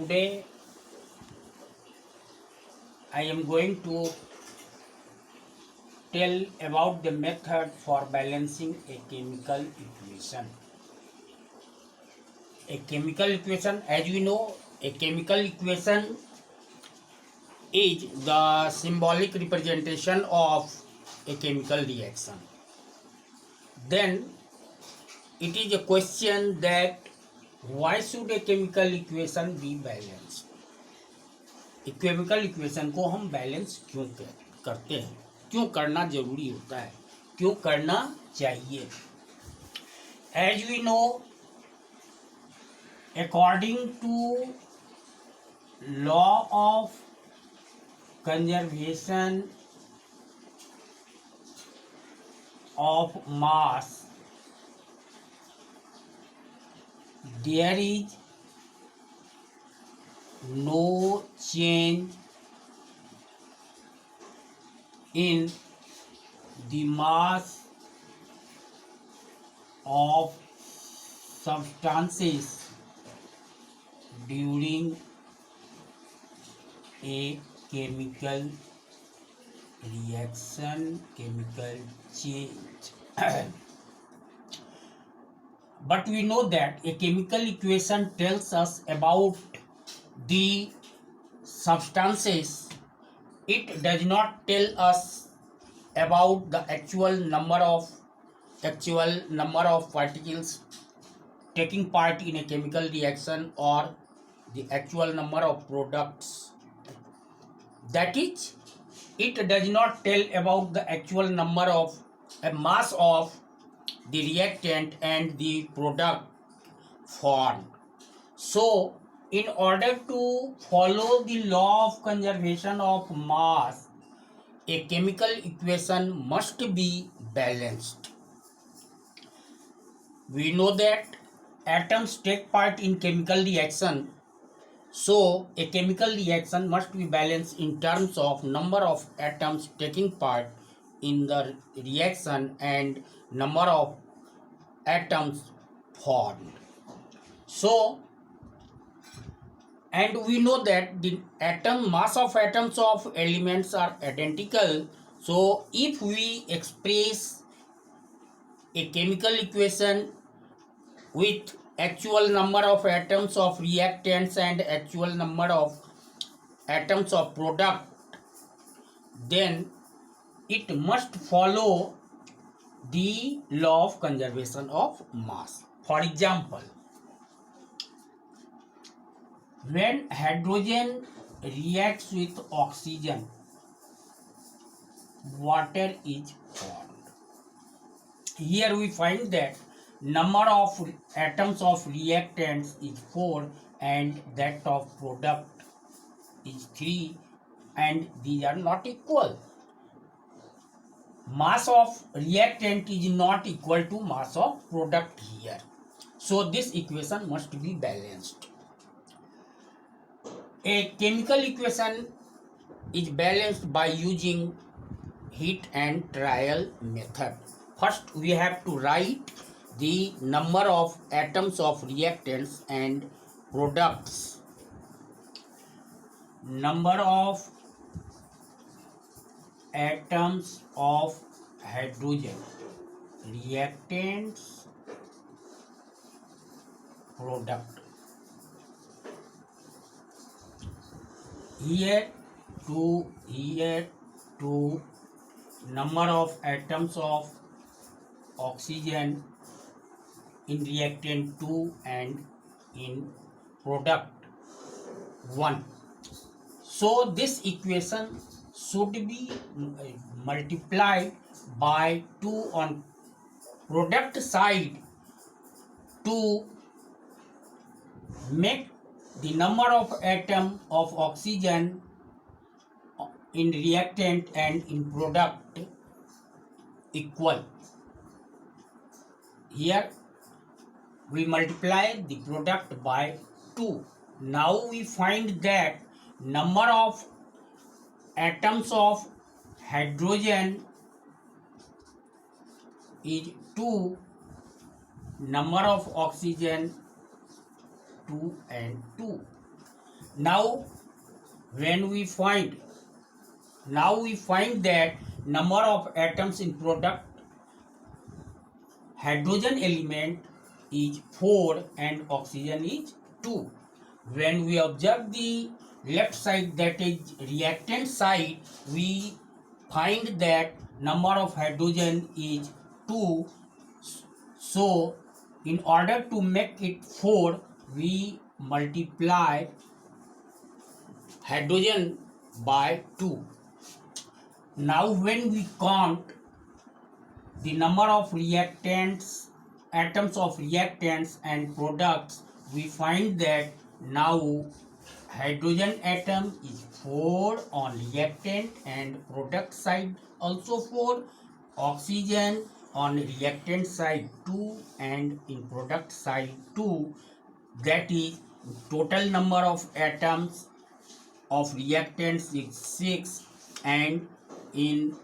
Today I am going to tell about the method for balancing a chemical equation. A chemical equation, as we know, a chemical equation is the symbolic representation of a chemical reaction. Then it is a question that why should a chemical equation be balanced? एक chemical equation को हम balance क्यों करते हैं, क्यों करना जरूरी होता है, क्यों करना चाहिए? As we know, according to law of conservation of mass, there is no change in the mass of substances during a chemical reaction, chemical change. But we know that a chemical equation tells us about the substances. It does not tell us about the actual number of particles taking part in a chemical reaction or the actual number of products. That is, it does not tell about the actual number of a mass of the reactant and the product formed. So in order to follow the law of conservation of mass, a chemical equation must be balanced. We know that atoms take part in chemical reaction, so a chemical reaction must be balanced in terms of number of atoms taking part in the reaction and number of atoms formed. So, and we know that the mass of atoms of elements are identical. So if we express a chemical equation with actual number of atoms of reactants and actual number of atoms of product, then it must follow the law of conservation of mass. For example, when hydrogen reacts with oxygen, water is formed. Here we find that number of atoms of reactants is 4 and that of product is 3, and these are not equal. Mass of reactant is not equal to mass of product here. So this equation must be balanced. A chemical equation is balanced by using heat and trial method. First, we have to write the number of atoms of reactants and products. Number of atoms of hydrogen, reactants, product. Here to number of atoms of oxygen in reactant 2 and in product 1. So this equation should be multiplied by 2 on product side to make the number of atom of oxygen in reactant and in product equal. Here we multiply the product by 2. Now we find that number of atoms of hydrogen is 2, number of oxygen 2 and 2. Now when we find that number of atoms in product hydrogen element is 4 and oxygen is 2. When we observe the left side, that is reactant side, we find that number of hydrogen is 2. So in order to make it 4, we multiply hydrogen by 2. Now when we count the number of reactants, atoms of reactants and products, we find that now hydrogen atom is 4 on reactant and product side, also 4. Oxygen on reactant side 2 and in product side 2. That is, total number of atoms of reactants is 6 and in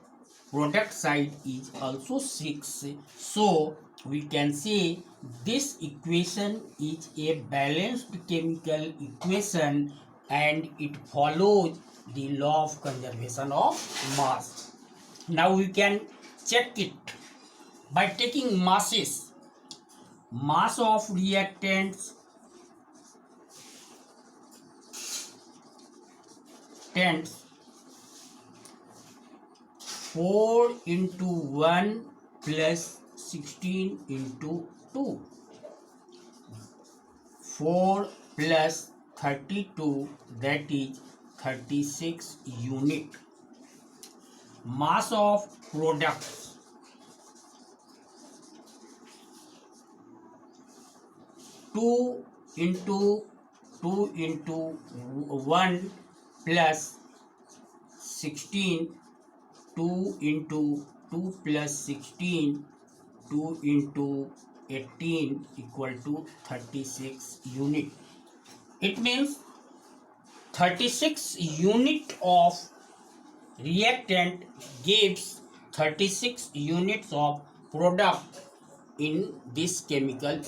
product side is also 6. So we can say this equation is a balanced chemical equation and it follows the law of conservation of mass. Now we can check it by taking masses. Mass of reactants tends 4 into 1 plus 16 into 2. 4 plus 32, that is 36 unit. Mass of products 2 into 1 plus 16. 2 into 2 plus 16, 2 into 18 equal to 36 unit. It means 36 unit of reactant gives 36 units of product in this chemical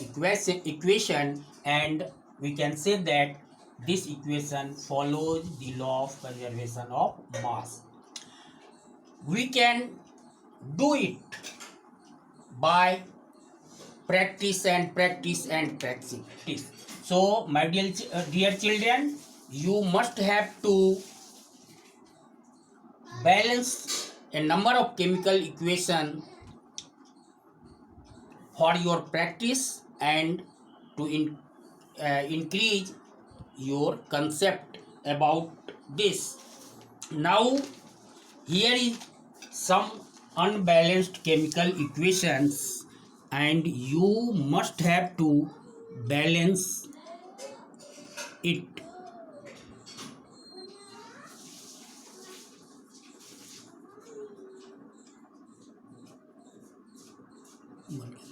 equation, and we can say that this equation follows the law of conservation of mass. We can do it by practice and practice and practice. So my dear children, you must have to balance a number of chemical equation for your practice and to increase your concept about this. Now here is some unbalanced chemical equations and you must have to balance it.